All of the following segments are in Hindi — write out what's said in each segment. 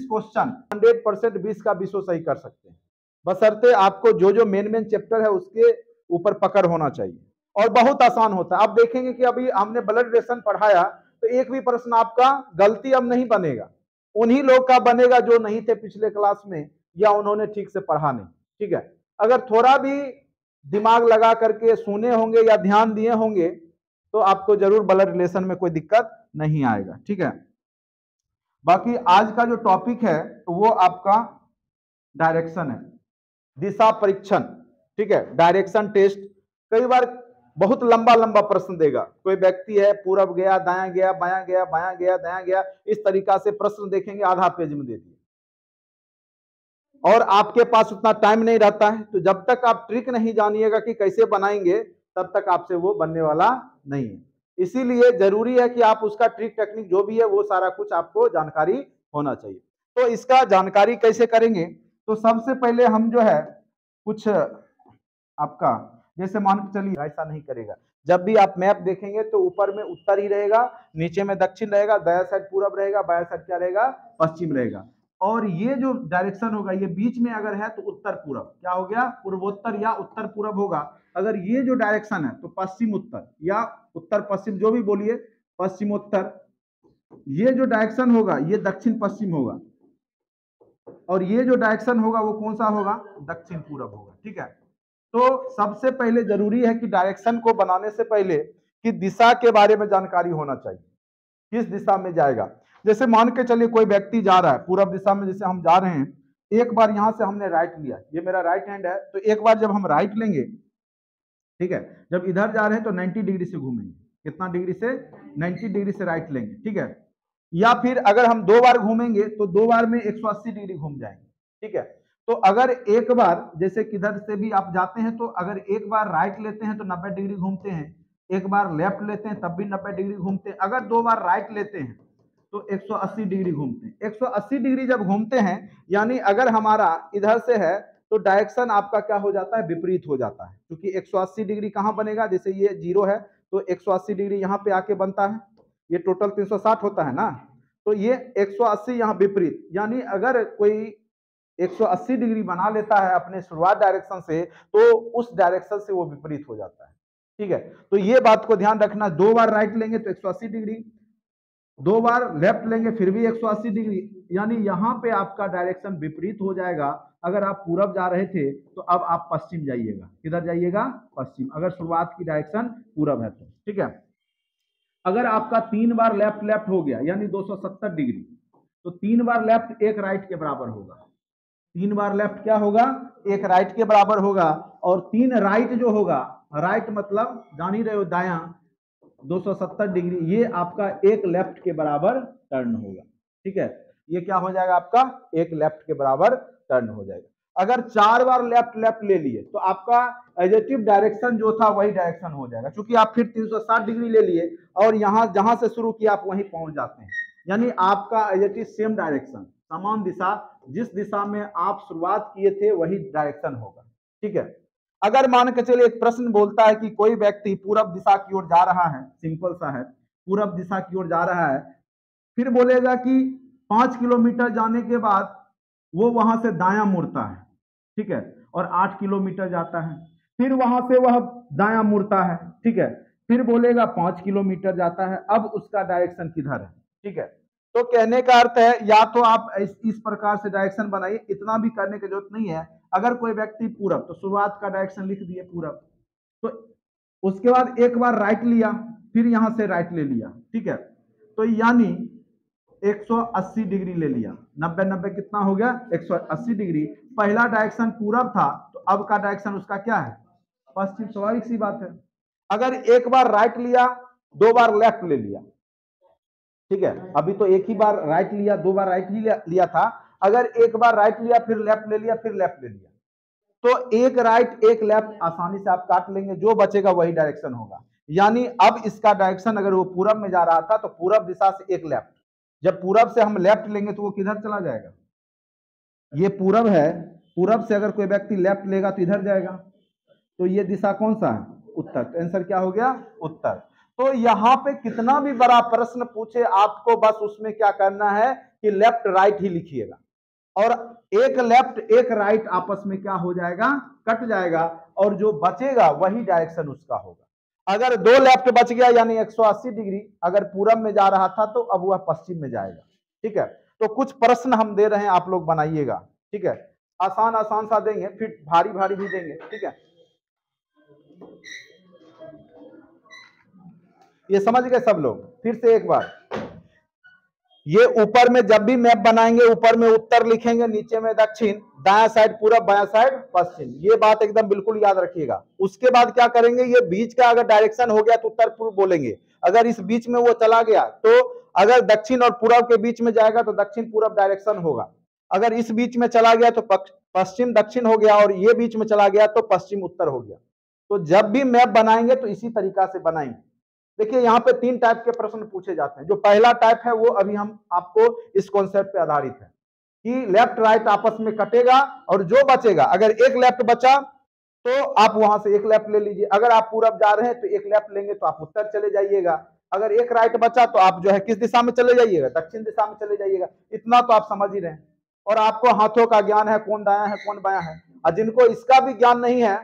क्वेश्चन 100% 20 का 20 सही कर सकते हैं, बशर्ते आपको जो जो मेन चैप्टर है उसके ऊपर पकड़ होना चाहिए, और बहुत आसान होता है। आप देखेंगे कि अभी हमने ब्लड रिलेशन पढ़ाया तो एक भी प्रश्न आपका गलती अब नहीं बनेगा, उन्हीं लोग का बनेगा जो नहीं थे पिछले क्लास में या उन्होंने ठीक से पढ़ा नहीं। ठीक है, अगर थोड़ा भी दिमाग लगा करके सुने होंगे या ध्यान दिए होंगे तो आपको जरूर ब्लड रिलेशन में कोई दिक्कत नहीं आएगा। ठीक है, बाकी आज का जो टॉपिक है वो आपका डायरेक्शन है, दिशा परीक्षण। ठीक है, डायरेक्शन टेस्ट। कई बार बहुत लंबा लंबा प्रश्न देगा, कोई व्यक्ति है पूरब गया, दायां गया, बायां गया, बायां गया, दायां गया, इस तरीका से प्रश्न देखेंगे, आधा पेज में दे दिए, और आपके पास उतना टाइम नहीं रहता है। तो जब तक आप ट्रिक नहीं जानिएगा कि कैसे बनाएंगे तब तक आपसे वो बनने वाला नहीं है। इसीलिए जरूरी है कि आप उसका ट्रिक टेक्निक जो भी है वो सारा कुछ आपको जानकारी होना चाहिए। तो इसका जानकारी कैसे करेंगे, तो सबसे पहले हम जो है कुछ आपका, जैसे मान के चलिए ऐसा नहीं करेगा, जब भी आप मैप देखेंगे तो ऊपर में उत्तर ही रहेगा, नीचे में दक्षिण रहेगा, दाया साइड पूरब रहेगा, बाया साइड क्या रहेगा, पश्चिम रहेगा, और ये जो डायरेक्शन होगा ये बीच में अगर है तो उत्तर पूरब, क्या हो गया, पूर्वोत्तर या उत्तर पूरब होगा। अगर ये जो डायरेक्शन है तो पश्चिम उत्तर या उत्तर पश्चिम जो भी बोलिए, पश्चिमोत्तर। ये जो डायरेक्शन होगा ये दक्षिण पश्चिम होगा, और ये जो डायरेक्शन होगा वो कौन सा होगा, दक्षिण पूरब होगा। ठीक है, तो सबसे पहले जरूरी है कि डायरेक्शन को बनाने से पहले कि दिशा के बारे में जानकारी होना चाहिए, किस दिशा में जाएगा। जैसे मान के चलिए कोई व्यक्ति जा रहा है पूरब दिशा में, जैसे हम जा रहे हैं, एक बार यहां से हमने राइट लिया, ये मेरा राइट हैंड है, तो एक बार जब हम राइट लेंगे, ठीक है, जब इधर जा रहे हैं तो 90 डिग्री से घूमेंगे, कितना डिग्री से, 90 डिग्री से राइट लेंगे। ठीक है, या फिर अगर हम दो बार घूमेंगे तो दो बार में 180 डिग्री घूम जाएंगे। ठीक है, तो अगर एक बार जैसे किधर से भी आप जाते हैं तो अगर एक बार राइट लेते हैं तो 90 डिग्री घूमते हैं, एक बार लेफ्ट लेते हैं तब भी 90 डिग्री घूमते हैं, अगर दो बार राइट लेते हैं तो 180 डिग्री घूमते हैं। 180 डिग्री जब घूमते हैं यानी अगर हमारा इधर से है तो डायरेक्शन आपका क्या हो जाता है, विपरीत हो जाता है, क्योंकि 180 डिग्री कहां बनेगा, जैसे ये 0 है तो 180 डिग्री यहां पे आके बनता है, ये टोटल 360 होता है ना, तो ये 180 यहाँ विपरीत, यानी अगर कोई 180 डिग्री बना लेता है अपने शुरुआत डायरेक्शन से तो उस डायरेक्शन से वो विपरीत हो जाता है। ठीक है, तो ये बात को ध्यान रखना, दो बार राइट लेंगे तो 180 डिग्री, दो बार लेफ्ट लेंगे फिर भी 180 डिग्री, यानी यहाँ पे आपका डायरेक्शन विपरीत हो जाएगा। अगर आप पूरब जा रहे थे तो अब आप पश्चिम जाइएगा, किधर जाइएगा, पश्चिम, अगर शुरुआत की डायरेक्शन पूरब है तो। ठीक है, अगर आपका 3 बार लेफ्ट लेफ्ट हो गया यानी 270 डिग्री, तो 3 बार लेफ्ट एक राइट के बराबर होगा, 3 बार लेफ्ट क्या होगा, एक राइट के बराबर होगा, और 3 राइट जो होगा, राइट मतलब जान ही रहे हो दायां, 270 डिग्री, ये आपका एक लेफ्ट के बराबर टर्न होगा। ठीक है, ये क्या हो जाएगा, आपका एक लेफ्ट के बराबर टर्न हो जाएगा। अगर 4 बार लेफ्ट लेफ्ट ले लिए तो आपका एजेटिव डायरेक्शन जो था वही डायरेक्शन हो जाएगा, क्योंकि आप फिर 360 डिग्री ले लिए और यहां जहां से शुरू किया आप वहीं पहुंच जाते हैं, यानी आपका एजेटिव सेम डायरेक्शन, समान दिशा, जिस दिशा में आप शुरुआत किए थे वही डायरेक्शन होगा। ठीक है, अगर मान के चलिए एक प्रश्न बोलता है कि कोई व्यक्ति पूरब दिशा की ओर जा रहा है, सिंपल सा है, पूरब दिशा की ओर जा रहा है, फिर बोलेगा कि 5 किलोमीटर जाने के बाद वो वहां से दायां मुड़ता है। ठीक है, और 8 किलोमीटर जाता है, फिर वहां से वह दायां मुड़ता है। ठीक है, फिर बोलेगा 5 किलोमीटर जाता है, अब उसका डायरेक्शन किधर है। ठीक है, तो कहने का अर्थ है या तो आप इस प्रकार से डायरेक्शन बनाइए, इतना भी करने की जरूरत नहीं है। अगर कोई व्यक्ति पूरब, तो शुरुआत का डायरेक्शन लिख दिए पूरब, तो उसके बाद एक बार राइट लिया, फिर यहां से राइट ले लिया। ठीक है, तो यानी 180 डिग्री ले लिया, 90 90 कितना हो गया, 180 डिग्री। पहला डायरेक्शन पूरब था तो अब का डायरेक्शन उसका क्या है, पश्चिम, स्वाभाविक सी बात है। अगर एक बार राइट लिया, दो बार लेफ्ट ले लिया, ठीक है, अभी तो एक ही बार राइट लिया, दो बार राइट ही लिया था, अगर एक बार राइट लिया फिर लेफ्ट ले लिया फिर लेफ्ट ले लिया, तो एक राइट एक लेफ्ट आसानी से आप काट लेंगे, जो बचेगा वही डायरेक्शन होगा। यानी अब इसका डायरेक्शन अगर वो पूरब में जा रहा था तो पूरब दिशा से एक लेफ्ट, जब पूरब से हम लेफ्ट लेंगे तो वो किधर चला जाएगा, ये पूरब है, पूरब से अगर कोई व्यक्ति लेफ्ट लेगा तो इधर जाएगा, तो ये दिशा कौन सा है, उत्तर। तो आंसर क्या हो गया, उत्तर। तो यहाँ पे कितना भी बड़ा प्रश्न पूछे आपको बस उसमें क्या करना है कि लेफ्ट राइट ही लिखिएगा, और एक लेफ्ट एक राइट आपस में क्या हो जाएगा, कट जाएगा, और जो बचेगा वही डायरेक्शन उसका होगा। अगर दो लेफ्ट बच गया यानी 180 डिग्री अगर पूरब में जा रहा था तो अब वह पश्चिम में जाएगा। ठीक है, तो कुछ प्रश्न हम दे रहे हैं, आप लोग बनाइएगा। ठीक है, आसान आसान सा देंगे, फिर भारी भारी भी देंगे। ठीक है, ये समझ गए सब लोग? फिर से एक बार, ये ऊपर में जब भी मैप बनाएंगे ऊपर में उत्तर लिखेंगे, नीचे में दक्षिण, दायां साइड पूरब, बायां साइड पश्चिम। ये बात एकदम बिल्कुल याद रखिएगा। उसके बाद क्या करेंगे, ये बीच का अगर डायरेक्शन हो गया तो उत्तर पूर्व बोलेंगे। अगर इस बीच में वो चला गया तो अगर दक्षिण और पूरब के बीच में जाएगा तो दक्षिण पूरब डायरेक्शन होगा। अगर इस बीच में चला गया तो पश्चिम दक्षिण हो गया, और ये बीच में चला गया तो पश्चिम उत्तर हो गया। तो जब भी मैप बनाएंगे तो इसी तरीका से बनाएंगे। देखिए यहाँ पे 3 टाइप के प्रश्न पूछे जाते हैं। जो पहला टाइप है वो अभी हम आपको इस कॉन्सेप्ट पे आधारित है कि लेफ्ट राइट आपस में कटेगा, और जो बचेगा, अगर एक लेफ्ट बचा तो आप वहां से एक लेफ्ट ले लीजिए। अगर आप पूरब जा रहे हैं तो एक लेफ्ट लेंगे तो आप उत्तर चले जाइएगा। अगर एक राइट बचा तो आप जो है किस दिशा में चले जाइएगा, दक्षिण दिशा में चले जाइएगा। इतना तो आप समझ ही रहे हैं। और आपको हाथों का ज्ञान है, कौन दायां है कौन बायां है। और जिनको इसका भी ज्ञान नहीं है,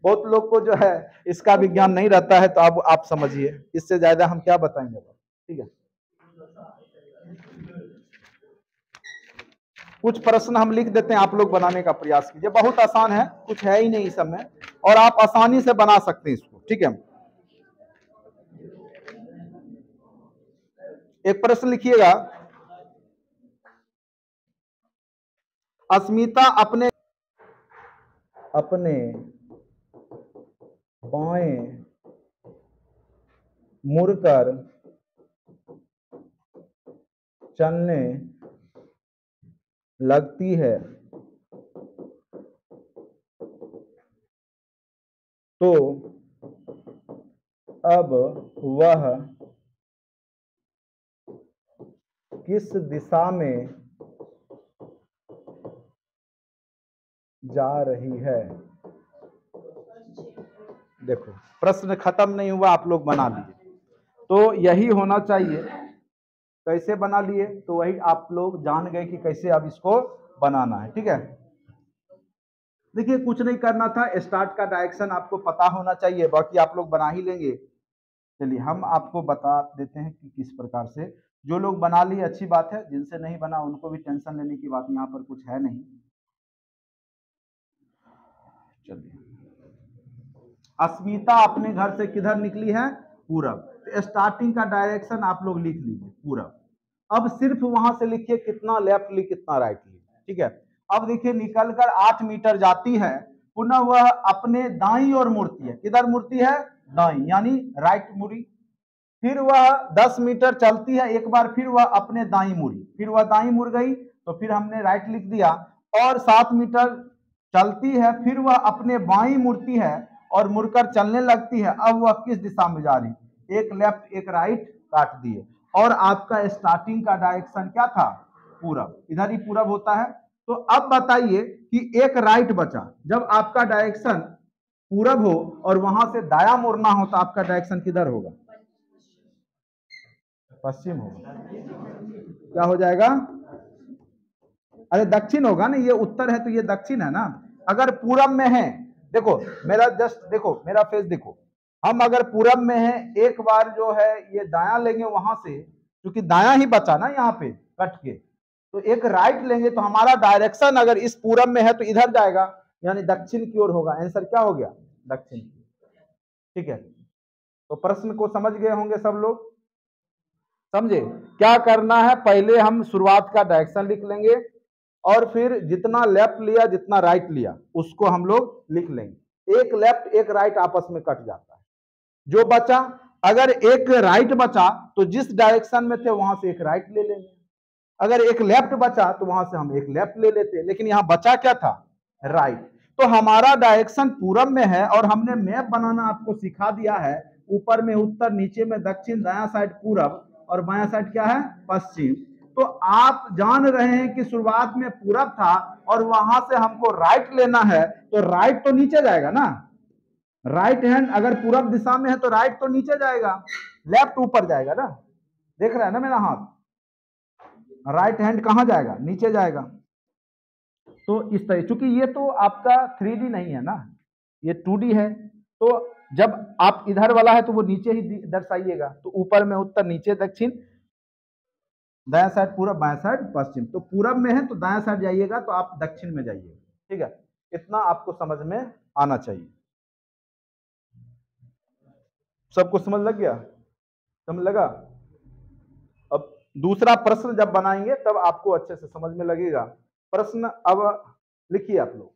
बहुत लोग को जो है इसका भी ज्ञान नहीं रहता है, तो अब आप समझिए, इससे ज्यादा हम क्या बताएंगे। ठीक है, कुछ प्रश्न हम लिख देते हैं, आप लोग बनाने का प्रयास कीजिए। बहुत आसान है, कुछ है ही नहीं इस समय, और आप आसानी से बना सकते हैं इसको। ठीक है, एक प्रश्न लिखिएगा, अस्मिता अपने बाएं मुड़कर चलने लगती है तो अब वह किस दिशा में जा रही है। देखो प्रश्न खत्म नहीं हुआ, आप लोग बना लिए, तो यही होना चाहिए। कैसे बना लिए तो वही आप लोग जान गए कि कैसे अब इसको बनाना है। ठीक है, देखिए कुछ नहीं करना था, स्टार्ट का डायरेक्शन आपको पता होना चाहिए, बाकी आप लोग बना ही लेंगे। चलिए हम आपको बता देते हैं कि किस प्रकार से। जो लोग बना लिए अच्छी बात है, जिनसे नहीं बना उनको भी टेंशन लेने की बात यहाँ पर कुछ है नहीं। चलिए, अस्मिता अपने घर से किधर निकली है, पूरब। तो स्टार्टिंग का डायरेक्शन आप लोग लिख लीजिए पूरब। अब सिर्फ वहां से लिखिए कितना लेफ्ट ली कितना राइट ली। ठीक है, अब देखिए निकलकर 8 मीटर जाती है, पुनः वह अपने दाईं ओर मुड़ती है। किधर मुड़ती है, दाईं, यानी राइट मुड़ी। फिर वह 10 मीटर चलती है, एक बार फिर वह अपने दाईं मुड़ी, फिर वह दाईं मुड़ गई तो फिर हमने राइट लिख दिया। और 7 मीटर चलती है, फिर वह अपने बाईं मुड़ती है और मुड़कर चलने लगती है। अब वह किस दिशा में जा रही, एक लेफ्ट एक राइट काट दिए, और आपका स्टार्टिंग का डायरेक्शन क्या था, पूरब। इधर ही पूरब होता है। तो अब बताइए कि एक राइट बचा, जब आपका डायरेक्शन पूरब हो और वहां से दाया मुड़ना हो तो आपका डायरेक्शन किधर होगा, पश्चिम होगा। क्या हो जाएगा, अरे दक्षिण होगा ना, ये उत्तर है तो ये दक्षिण है ना। अगर पूरब में है, देखो मेरा जस्ट देखो, मेरा फेस देखो, हम अगर पूरब में है एक बार जो है ये दायां लेंगे वहां से, क्योंकि दायां ही बचा ना यहाँ पे कट के, तो एक राइट लेंगे तो हमारा डायरेक्शन अगर इस पूरब में है तो इधर जाएगा, यानी दक्षिण की ओर होगा। आंसर क्या हो गया, दक्षिण। ठीक है, तो प्रश्न को समझ गए होंगे सब लोग। समझे क्या करना है, पहले हम शुरुआत का डायरेक्शन लिख लेंगे, और फिर जितना लेफ्ट लिया जितना राइट लिया उसको हम लोग लिख लेंगे। एक लेफ्ट एक राइट आपस में कट जाता है, जो बचा, अगर एक राइट बचा तो जिस डायरेक्शन में थे वहां से एक राइट ले लेंगे। अगर एक लेफ्ट बचा तो वहां से हम एक लेफ्ट ले लेते, लेकिन यहां बचा क्या था, राइट। तो हमारा डायरेक्शन पूरब में है, और हमने मैप बनाना आपको सिखा दिया है। ऊपर में उत्तर, नीचे में दक्षिण, दायां साइड पूरब और बायां साइड क्या है, पश्चिम। तो आप जान रहे हैं कि शुरुआत में पूरब था और वहां से हमको राइट लेना है, तो राइट तो नीचे जाएगा ना, राइट हैंड अगर पूरब दिशा में है तो राइट तो नीचे जाएगा, लेफ्ट ऊपर जाएगा ना। देख रहे हैं ना मेरा हाथ, राइट हैंड कहाँ जाएगा, नीचे जाएगा। तो इस तरह, चूंकि ये तो आपका 3D नहीं है ना, ये 2D है, तो जब आप इधर वाला है तो वो नीचे ही दर्शाइएगा। तो ऊपर में उत्तर, नीचे दक्षिण, दायां साइड पूरब, बायां साइड पश्चिम। तो पूरब में है तो दायां साइड जाइएगा, तो आप दक्षिण में जाइएगा। ठीक है, इतना आपको समझ में आना चाहिए। सबको समझ लग गया, समझ लगा? अब दूसरा प्रश्न जब बनाएंगे तब आपको अच्छे से समझ में लगेगा। प्रश्न अब लिखिए आप लोग।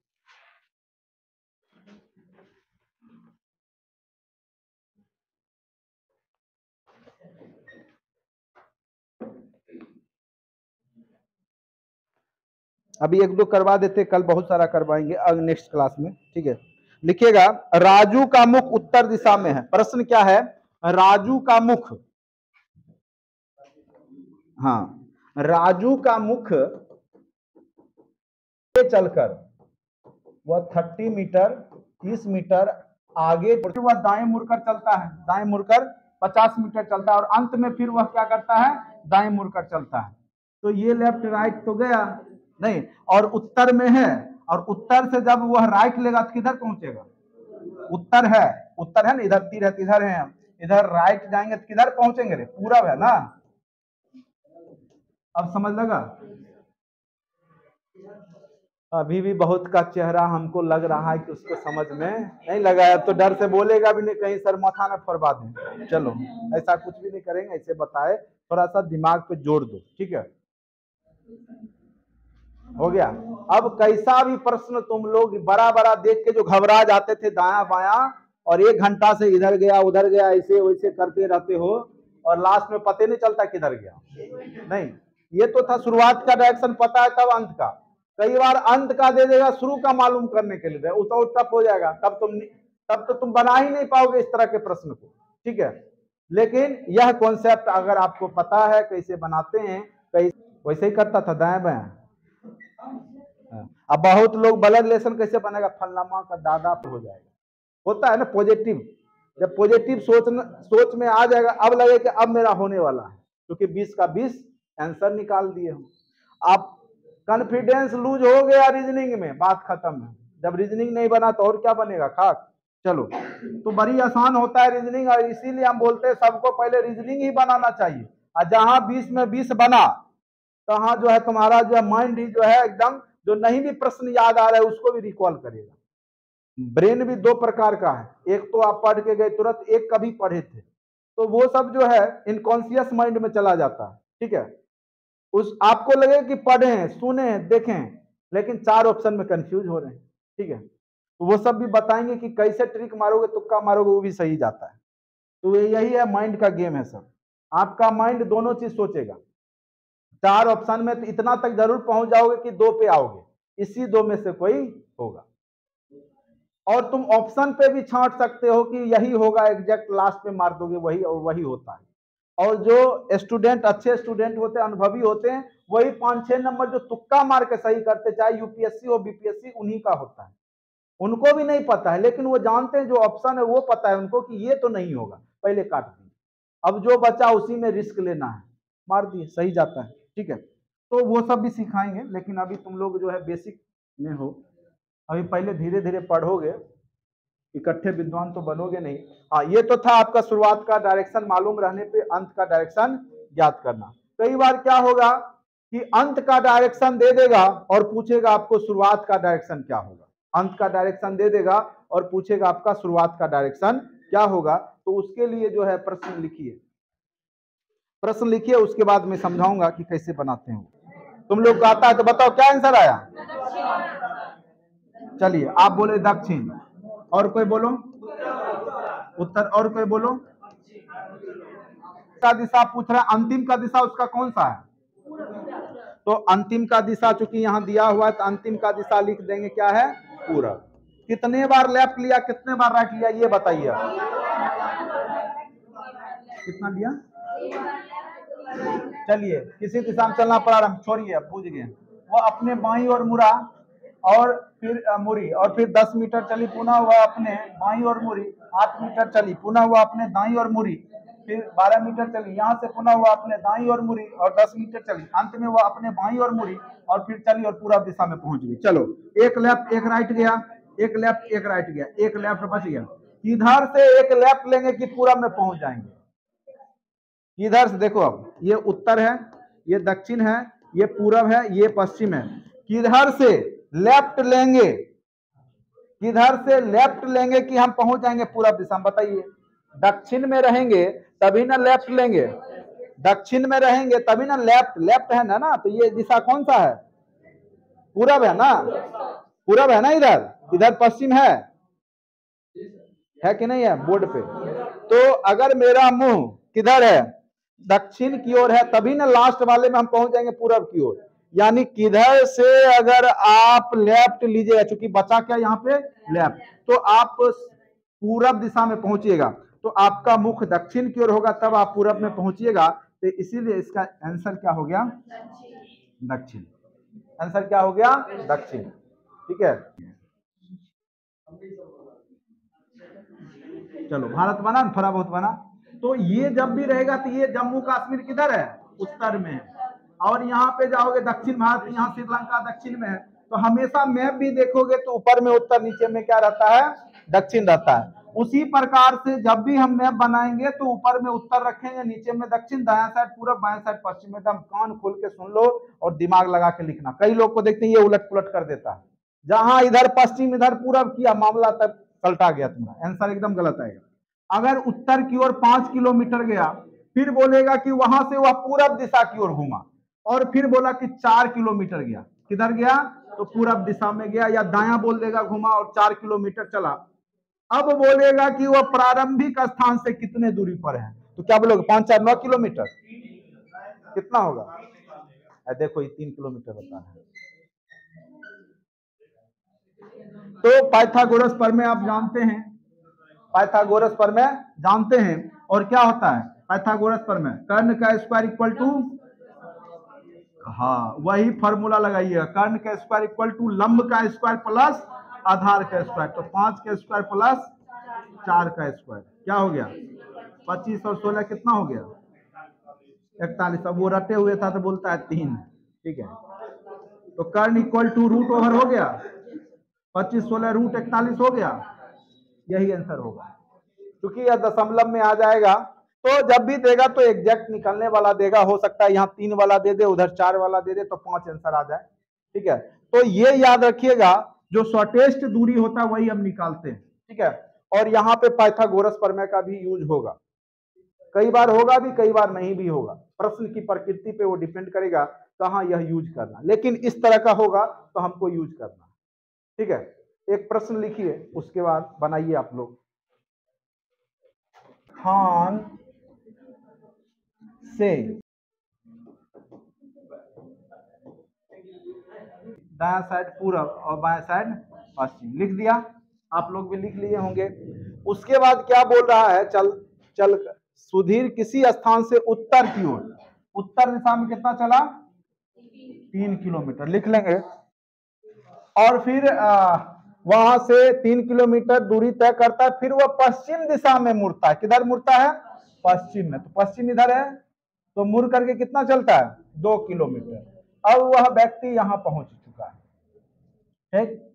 अभी एक दो करवा देते, कल बहुत सारा करवाएंगे नेक्स्ट क्लास में। ठीक है, लिखिएगा, राजू का मुख उत्तर दिशा में है। प्रश्न क्या है? राजू का मुख, हाँ, राजू का मुख चलकर वह 30 मीटर 30 मीटर आगे, वह दाएं मुड़कर चलता है, दाएं मुड़कर 50 मीटर चलता है, और अंत में फिर वह क्या करता है, दाएं मुड़कर चलता है। तो ये लेफ्ट राइट तो गया नहीं, और उत्तर में है, और उत्तर से जब वह राइट लेगा तो किधर पहुंचेगा? उत्तर है, उत्तर है ना, इधर तीर है, इधर है, इधर राइट जाएंगे तो किधर पहुंचेंगे रे? पूरब है ना। अब समझ लगा? अभी भी बहुत का चेहरा हमको लग रहा है कि उसको समझ में नहीं लगा है, तो डर से बोलेगा भी नहीं कहीं सर माथा ना फरवा दें। चलो, ऐसा कुछ भी नहीं करेंगे, ऐसे बताए, थोड़ा सा दिमाग पे जोड़ दो। ठीक है, हो गया। अब कैसा भी प्रश्न तुम लोग बड़ा बड़ा देख के जो घबरा जाते थे दाया बाया, और 1 घंटा से इधर गया उधर गया ऐसे वैसे करते रहते हो, और लास्ट में पता नहीं चलता किधर गया। नहीं, ये तो था शुरुआत का डायरेक्शन पता है, तब अंत का। कई बार अंत का दे देगा शुरू का मालूम करने के लिए, तो टफ हो जाएगा, तब तो तुम बना ही नहीं पाओगे इस तरह के प्रश्न को। ठीक है, लेकिन यह कॉन्सेप्ट अगर आपको पता है कैसे बनाते हैं, वैसे ही करता था दाएं बाएं। अब बहुत लोग ब्लड रिलेशन कैसे बनेगा, फलनामा का दादा हो जाएगा, होता है ना पॉजिटिव। जब पॉजिटिव सोच में आ जाएगा, अब लगे कि अब मेरा होने वाला है, क्योंकि 20 का 20 आंसर निकाल दिए हम। आप कॉन्फिडेंस लूज हो गया रीजनिंग में, बात खत्म है। जब रीजनिंग नहीं बना तो और क्या बनेगा, खाक। चलो, तो बड़ी आसान होता है रीजनिंग, और इसीलिए हम बोलते हैं सबको पहले रीजनिंग ही बनाना चाहिए। और जहां 20 में 20 बना, तहां जो है तुम्हारा जो है माइंड ही जो है एकदम, जो नहीं भी प्रश्न याद आ रहा है उसको भी रिकॉल करेगा। ब्रेन भी 2 प्रकार का है, एक तो आप पढ़ के गए तुरंत, एक कभी पढ़े थे, तो वो सब जो है इनकॉन्शियस माइंड में चला जाता है। ठीक है, उस आपको लगे कि पढ़े सुने देखें, लेकिन 4 ऑप्शन में कंफ्यूज हो रहे हैं। ठीक है, तो वो सब भी बताएंगे कि कैसे ट्रिक मारोगे, तुक्का मारोगे, वो भी सही जाता है। तो यही है माइंड का गेम है सब। आपका माइंड दोनों चीज सोचेगा। 4 ऑप्शन में तो इतना तक जरूर पहुंच जाओगे कि 2 पे आओगे, इसी 2 में से कोई होगा। और तुम ऑप्शन पे भी छांट सकते हो कि यही होगा, एग्जैक्ट लास्ट में मार दोगे वही, और वही होता है। और जो स्टूडेंट अच्छे स्टूडेंट होते हैं, अनुभवी होते हैं, वही 5-6 नंबर जो तुक्का मार के सही करते, चाहे यूपीएससी हो बीपीएससी, उन्हीं का होता है। उनको भी नहीं पता है, लेकिन वो जानते हैं जो ऑप्शन है वो पता है उनको कि ये तो नहीं होगा, पहले काट दिए। अब जो बचा उसी में रिस्क लेना है, मार दिए, सही जाता है। ठीक है, तो वो सब भी सिखाएंगे, लेकिन अभी तुम लोग जो है बेसिक में हो, अभी पहले धीरे धीरे पढ़ोगे, इकट्ठे विद्वान तो बनोगे नहीं। हाँ, ये तो था आपका शुरुआत का डायरेक्शन मालूम रहने पे अंत का डायरेक्शन ज्ञात करना। कई बार क्या होगा कि अंत का डायरेक्शन दे देगा और पूछेगा आपको शुरुआत का डायरेक्शन क्या होगा। अंत का डायरेक्शन दे देगा और पूछेगा आपका शुरुआत का डायरेक्शन क्या होगा। तो उसके लिए जो है प्रश्न लिखिए, प्रश्न लिखिए, उसके बाद मैं समझाऊंगा कि कैसे बनाते हैं। तुम लोग को आता है तो बताओ क्या आंसर आया। चलिए, आप बोले दक्षिण, और कोई बोलो उत्तर, और कोई बोलो। का दिशा पूछ रहा है, अंतिम का दिशा उसका कौन सा है? तो अंतिम का दिशा चूंकि यहाँ दिया हुआ है, तो अंतिम का दिशा लिख देंगे क्या है, पूरब। कितने बार लेफ्ट लिया, कितने बार राइट लिया, ये बताइए। कितना लिया? चलिए, किसी दिशा में चलना प्रारंभ, छोड़िए, अब पूछ गए। वो अपने बाई और मुड़ा, और फिर मुड़ी, और फिर 10 मीटर चली, पुनः वह अपने बाई और मुड़ी, 8 मीटर चली, पुनः वह अपने दाई और मुड़ी, फिर 12 मीटर चली, यहाँ से पुनः वो अपने दाईं ओर मुड़ी और 10 मीटर चली, अंत में वो अपने बाईं ओर मुड़ी और फिर चली और पूरा दिशा में पहुंच गई। चलो, एक लेफ्ट एक राइट गया, एक लेफ्ट एक राइट गया, एक लेफ्ट बच गया। इधर से एक लेफ्ट लेंगे कि पूरब में पहुंच जाएंगे। इधर से देखो, अब ये उत्तर है, ये दक्षिण है, ये पूरब है, ये पश्चिम है। किधर से लेफ्ट लेंगे, किधर से लेफ्ट लेंगे कि हम पहुंच जाएंगे पूरब दिशा में? बताइए। दक्षिण में रहेंगे तभी ना लेफ्ट लेंगे, दक्षिण में रहेंगे तभी ना लेफ्ट, लेफ्ट है ना, तो ये दिशा कौन सा है? पूरब है ना, पूरब है ना। इधर इधर पश्चिम है कि नहीं है बोर्ड पे? तो अगर मेरा मुंह किधर है, दक्षिण की ओर है, तभी ना लास्ट वाले में हम पहुंच जाएंगे पूरब की ओर। यानी किधर से अगर आप लेफ्ट लीजिएगा, चूंकि बचा क्या यहाँ पे लेफ्ट, तो आप पूरब दिशा में पहुंचिएगा। तो आपका मुख दक्षिण की ओर होगा, तब आप पूरब में पहुंचिएगा। तो इसीलिए इसका आंसर क्या हो गया? दक्षिण। आंसर क्या हो गया? दक्षिण। ठीक है, चलो भारत बना ना, थोड़ा बहुत बना। तो ये जब भी रहेगा तो ये जम्मू कश्मीर किधर है? उत्तर में। और यहाँ पे जाओगे दक्षिण भारत, यहाँ श्रीलंका दक्षिण में है। तो हमेशा मैप भी देखोगे तो ऊपर में उत्तर, नीचे में क्या रहता है? दक्षिण रहता है। उसी प्रकार से जब भी हम मैप बनाएंगे तो ऊपर में उत्तर रखेंगे, नीचे में दक्षिण, दायां साइड पूरब, बाएं साइड पश्चिम। एकदम कान खोल के सुन लो और दिमाग लगा के लिखना। कई लोग को देखते हैं ये उलट पुलट कर देता है, जहां इधर पश्चिम इधर पूरब किया, मामला तक पलटा गया तुम्हारा, आंसर एकदम गलत आएगा। अगर उत्तर की ओर 5 किलोमीटर गया, फिर बोलेगा कि वहां से वह पूरब दिशा की ओर घूमा, और फिर बोला कि 4 किलोमीटर गया, किधर गया? तो पूरब दिशा में गया। या दायां बोल देगा घुमा और 4 किलोमीटर चला। अब बोलेगा कि वह प्रारंभिक स्थान से कितने दूरी पर है, तो क्या बोलोगे? 5 4 9 किलोमीटर कितना होगा? देखो ये 3 किलोमीटर बता रहा है। तो पाइथागोरस प्रमेय आप जानते हैं, पाइथागोरस प्रमेय जानते हैं। और क्या होता है पाइथागोरस प्रमेय? कर्ण का स्क्वायर इक्वल टू, हाँ वही फॉर्मूला लगाइएगा, कर्ण का स्क्वायर इक्वल टू लंब का स्क्वायर प्लस आधार का स्क्वायर। तो 5 का स्क्वायर प्लस 4 का स्क्वायर क्या हो गया? 25 और 16 कितना हो गया? 41। अब वो रटे हुए था तो बोलता है 3। ठीक है, तो कर्ण इक्वल टू रूट ओवर हो गया, 25 16 रूट 41 हो गया। यही आंसर होगा, क्योंकि यह दशमलव में आ जाएगा। तो जब भी देगा तो एग्जैक्ट निकलने वाला देगा। हो सकता है यहाँ 3 वाला दे दे, उधर 4 वाला दे दे, तो 5 आंसर आ जाए। ठीक है, तो ये याद रखिएगा, जो शॉर्टेस्ट दूरी होता है वही हम निकालते हैं। ठीक है, और यहाँ पे पाइथागोरस प्रमेय का भी यूज होगा, कई बार होगा भी, कई बार नहीं भी होगा। प्रश्न की प्रकृति पे वो डिपेंड करेगा कहाँ यह यूज करना, लेकिन इस तरह का होगा तो हमको यूज करना। ठीक है, एक प्रश्न लिखिए, उसके बाद बनाइए आप लोग। खान से दायां साइड पूरब और बाएं साइड पश्चिम, लिख दिया, आप लोग भी लिख लिए होंगे। उसके बाद क्या बोल रहा है? चल चल सुधीर किसी स्थान से उत्तर की ओर, उत्तर दिशा में कितना चला? 3 किलोमीटर, लिख लेंगे। और फिर वहां से 3 किलोमीटर दूरी तय करता है, फिर वह पश्चिम दिशा में मुड़ता है। किधर मुड़ता है? पश्चिम में। तो पश्चिम इधर है, तो मुड़ करके कितना चलता है? 2 किलोमीटर। अब वह व्यक्ति यहाँ पहुंच चुका है। ठीक,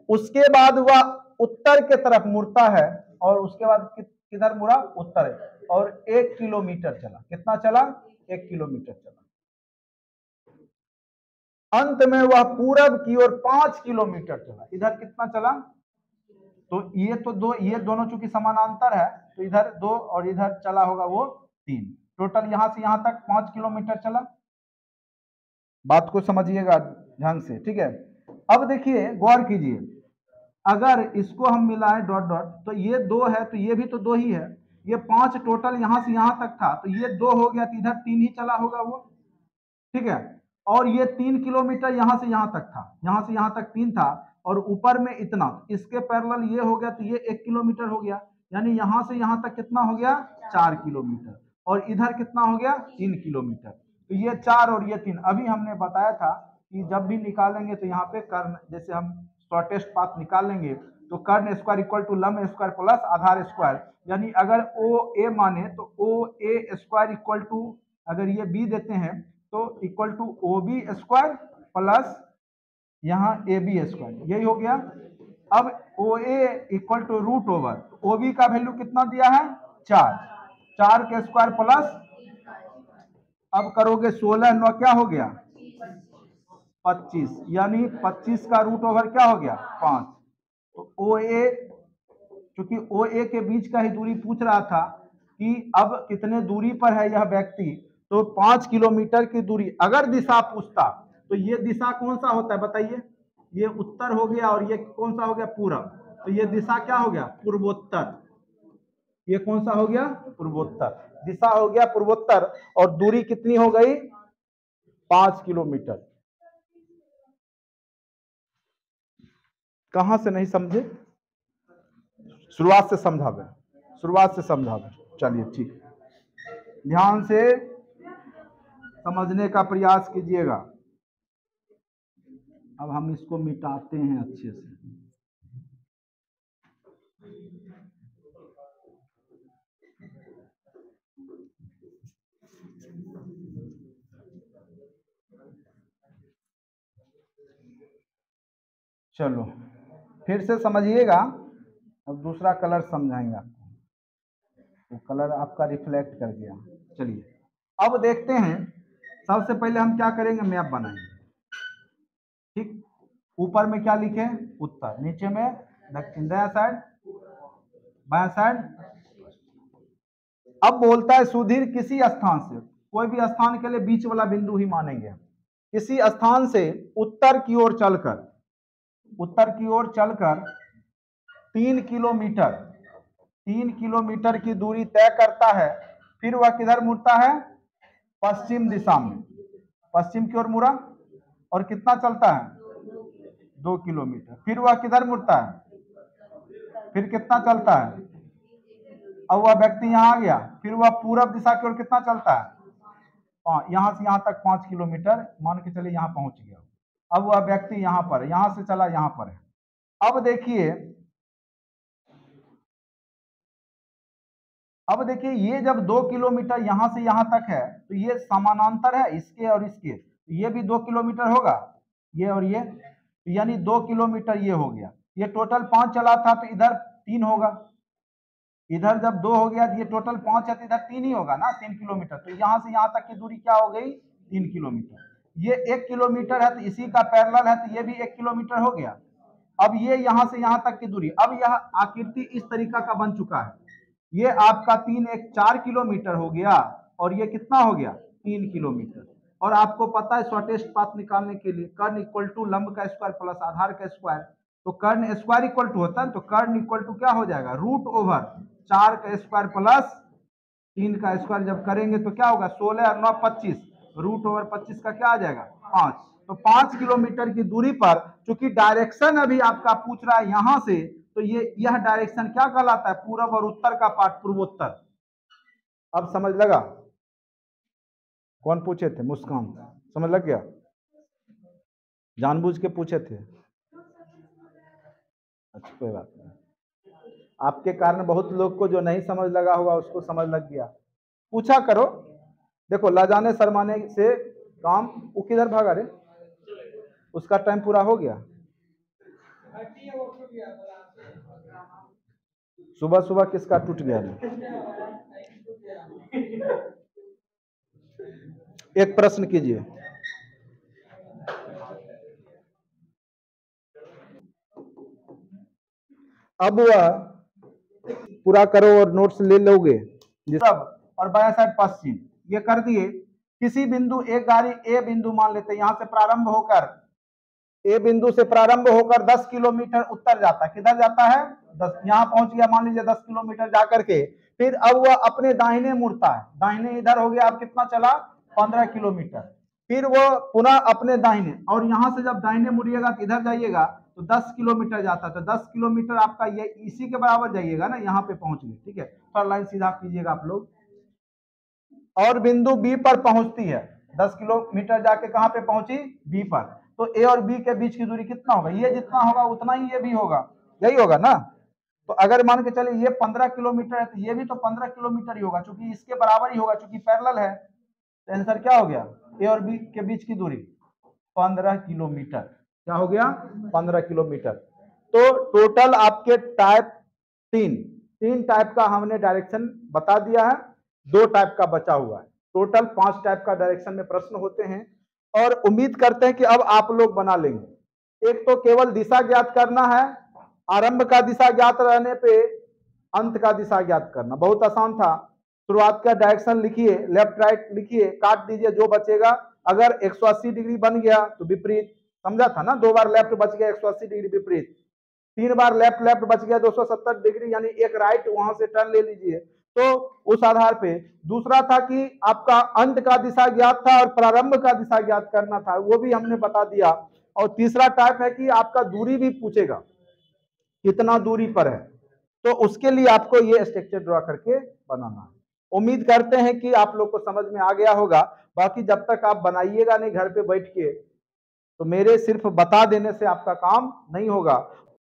उसके बाद वह उत्तर के तरफ मुड़ता है, और उसके बाद किधर मुड़ा? उत्तर, और 1 किलोमीटर चला। कितना चला? 1 किलोमीटर चला। अंत में वह पूरब की ओर 5 किलोमीटर चला। इधर कितना चला? तो ये दोनों चूंकि समानांतर है, तो इधर 2 और इधर चला होगा वो 3। टोटल यहां से यहां तक 5 किलोमीटर चला। बात को समझिएगा ढंग से। ठीक है, अब देखिए, गौर कीजिए, अगर इसको हम मिलाएं डॉट डॉट, तो ये 2 है, तो ये भी तो 2 ही है। ये 5 टोटल यहां से यहां तक था, तो ये 2 हो गया, तो इधर 3 ही चला होगा वो। ठीक है, और ये 3 किलोमीटर यहां से यहां तक था, यहां से यहां तक 3 था, और ऊपर में इतना, इसके पैरेलल ये हो गया, तो ये 1 किलोमीटर हो गया। यानी यहां से यहां तक कितना हो गया? 4 किलोमीटर। और इधर कितना हो गया? 3 किलोमीटर। तो ये 4 और ये 3, अभी हमने बताया था कि जब भी निकालेंगे तो यहाँ पे कर्ण, जैसे हम शॉर्टेस्ट पाथ निकाल लेंगे तो कर्ण स्क्वायर इक्वल टू लंब स्क्वायर प्लस आधार स्क्वायर, यानी अगर ओ ए माने तो O A square equal to, अगर ये बी देते हैं तो equal to O B square plus यहाँ ए बी स्क्वायर, यही हो गया। अब O A equal to root over, O B का वैल्यू कितना दिया है 4, 4 के स्क्वायर प्लस, अब करोगे 16 9 क्या हो गया 25, यानी 25 का रूट ओवर क्या हो गया 5। तो ओ ए, क्योंकि ओ ए के बीच का ही दूरी पूछ रहा था कि अब कितने दूरी पर है यह व्यक्ति, तो 5 किलोमीटर की दूरी। अगर दिशा पूछता तो ये दिशा कौन सा होता है बताइए, ये उत्तर हो गया और ये कौन सा हो गया पूरब, तो ये दिशा क्या हो गया पूर्वोत्तर, ये कौन सा हो गया पूर्वोत्तर, दिशा हो गया पूर्वोत्तर, और दूरी कितनी हो गई 5 किलोमीटर। कहां से नहीं समझे, शुरुआत से समझावे, शुरुआत से समझावे, चलिए ठीक, ध्यान से समझने का प्रयास कीजिएगा। अब हम इसको मिटाते हैं अच्छे से। चलो फिर से समझिएगा, अब दूसरा कलर समझाएंगे आपको, वो कलर आपका रिफ्लेक्ट कर गया। चलिए अब देखते हैं, सबसे पहले हम क्या करेंगे मैप बनाएंगे, ठीक। ऊपर में क्या लिखे उत्तर, नीचे में दक्षिण, दायां साइड बायां साइड। अब बोलता है सुधीर किसी स्थान से, कोई भी स्थान के लिए बीच वाला बिंदु ही मानेंगे, किसी स्थान से उत्तर की ओर चलकर, उत्तर की ओर चलकर 3 किलोमीटर, 3 किलोमीटर की दूरी तय करता है, फिर वह किधर मुड़ता है पश्चिम दिशा में, पश्चिम की ओर मुड़ा, और कितना चलता है 2 किलोमीटर, फिर वह किधर मुड़ता है, फिर कितना चलता है, अब वह व्यक्ति यहाँ आ गया, फिर वह पूरब दिशा की ओर कितना चलता है, यहाँ से यहाँ तक 5 किलोमीटर मान के चलिए, यहाँ पहुंच गया। अब वह व्यक्ति यहाँ पर, यहाँ से चला यहाँ पर है। अब देखिए, अब देखिए ये जब 2 किलोमीटर यहाँ से यहाँ तक है तो ये समानांतर है इसके और इसके, तो ये भी 2 किलोमीटर होगा, ये और ये, यानी 2 किलोमीटर ये हो गया। ये टोटल 5 चला था तो इधर 3 होगा, इधर जब 2 हो गया तो ये टोटल 5 है तो इधर 3 ही होगा ना, 3 किलोमीटर। तो यहाँ से यहाँ तक की दूरी क्या हो गई 3 किलोमीटर। ये 1 किलोमीटर है तो इसी का पैरेलल है तो ये भी 1 किलोमीटर हो गया। अब ये यहाँ से यहाँ तक की दूरी, अब यह आकृति इस तरीका का बन चुका है, ये आपका 3 1 4 किलोमीटर हो गया, और ये कितना हो गया 3 किलोमीटर। और आपको पता है शॉर्टेस्ट पाथ निकालने के लिए कर्ण इक्वल टू लंब का स्क्वायर प्लस आधार का स्क्वायर, तो कर्ण स्क्वायर इक्वल टू होता है, तो कर्ण इक्वल टू क्या हो जाएगा रूट ओवर 4 का स्क्वायर प्लस 3 का स्क्वायर, जब करेंगे तो क्या होगा 16 और 9 25, रूट ओवर 25 का क्या आ जाएगा 5। तो 5 किलोमीटर की दूरी पर, चूंकि डायरेक्शन अभी आपका पूछ रहा है यहां से, तो यह डायरेक्शन क्या कहलाता है पूरब और उत्तर का पार्ट पूर्वोत्तर। अब समझ लगा, कौन पूछे थे मुस्कान, समझ लग गया, जानबूझ के पूछे थे, अच्छा कोई बात नहीं, आपके कारण बहुत लोग को जो नहीं समझ लगा होगा उसको समझ लग गया। पूछा करो, देखो लाजाने शर्माने से काम, वो किधर भागा रे, उसका टाइम पूरा हो गया, सुबह सुबह किसका टूट गया रे? एक प्रश्न कीजिए, अब वह पूरा करो और नोट्स ले लोगे सब, और बाया साइड पश्चिम ये कर दिए। किसी बिंदु, एक गाड़ी ए बिंदु मान लेते हैं, यहां से प्रारंभ होकर, ए बिंदु से प्रारंभ होकर 10 किलोमीटर उत्तर जाता है, किधर जाता है 10, यहां पहुंच गया मान लीजिए 10 किलोमीटर जाकर के, फिर अब वह अपने दाहिने मुड़ता है, दाहिने इधर हो गया, अब कितना चला 15 किलोमीटर, फिर वो पुनः अपने दाहिने, और यहां से जब दाहिने मुड़िएगा तो इधर जाइएगा तो 10 किलोमीटर जाता है, तो 10 किलोमीटर आपका ये इसी के बराबर जाइएगा ना, यहाँ पे पहुंच गए, ठीक है। थोड़ा लाइन सीधा कीजिएगा आप लोग, और बिंदु बी पर पहुंचती है, 10 किलोमीटर जाके कहां पे पहुंची बी पर, तो ए और बी के बीच की दूरी कितना होगा, ये जितना होगा उतना ही ये भी होगा, यही होगा ना। तो अगर मान के चले ये 15 किलोमीटर है तो ये भी तो 15 किलोमीटर ही होगा, क्योंकि इसके बराबर ही होगा, क्योंकि पैरेलल है। तो आंसर क्या हो गया, ए और बी के बीच की दूरी 15 किलोमीटर। क्या हो गया, 15 किलोमीटर। तो टोटल आपके टाइप तीन टाइप का हमने डायरेक्शन बता दिया है, 2 टाइप का बचा हुआ है। टोटल 5 टाइप का डायरेक्शन में प्रश्न होते हैं, और उम्मीद करते हैं कि अब आप लोग बना लेंगे। एक तो केवल दिशा ज्ञात करना है, आरंभ का दिशा ज्ञात रहने पे अंत का दिशा ज्ञात करना बहुत आसान था। शुरुआत का डायरेक्शन लिखिए, लेफ्ट राइट लिखिए, काट दीजिए, जो बचेगा। अगर 180 डिग्री बन गया तो विपरीत, समझा था ना, 2 बार लेफ्ट बच गया 180 डिग्री विपरीत, 3 बार लेफ्ट लेफ्ट बच गया 270 डिग्री, यानी एक राइट वहां से टर्न ले लीजिए। तो उस आधार पे दूसरा था कि आपका अंत का दिशा ज्ञात था और प्रारंभ का दिशा ज्ञात करना था, वो भी हमने बता दिया। और तीसरा टाइप है कि आपका दूरी भी पूछेगा, कितना दूरी पर है, तो उसके लिए आपको ये स्ट्रक्चर ड्रॉ करके बनाना है। उम्मीद करते हैं कि आप लोग को समझ में आ गया होगा। बाकी जब तक आप बनाइएगा नहीं घर पे बैठ के, तो मेरे सिर्फ बता देने से आपका काम नहीं होगा।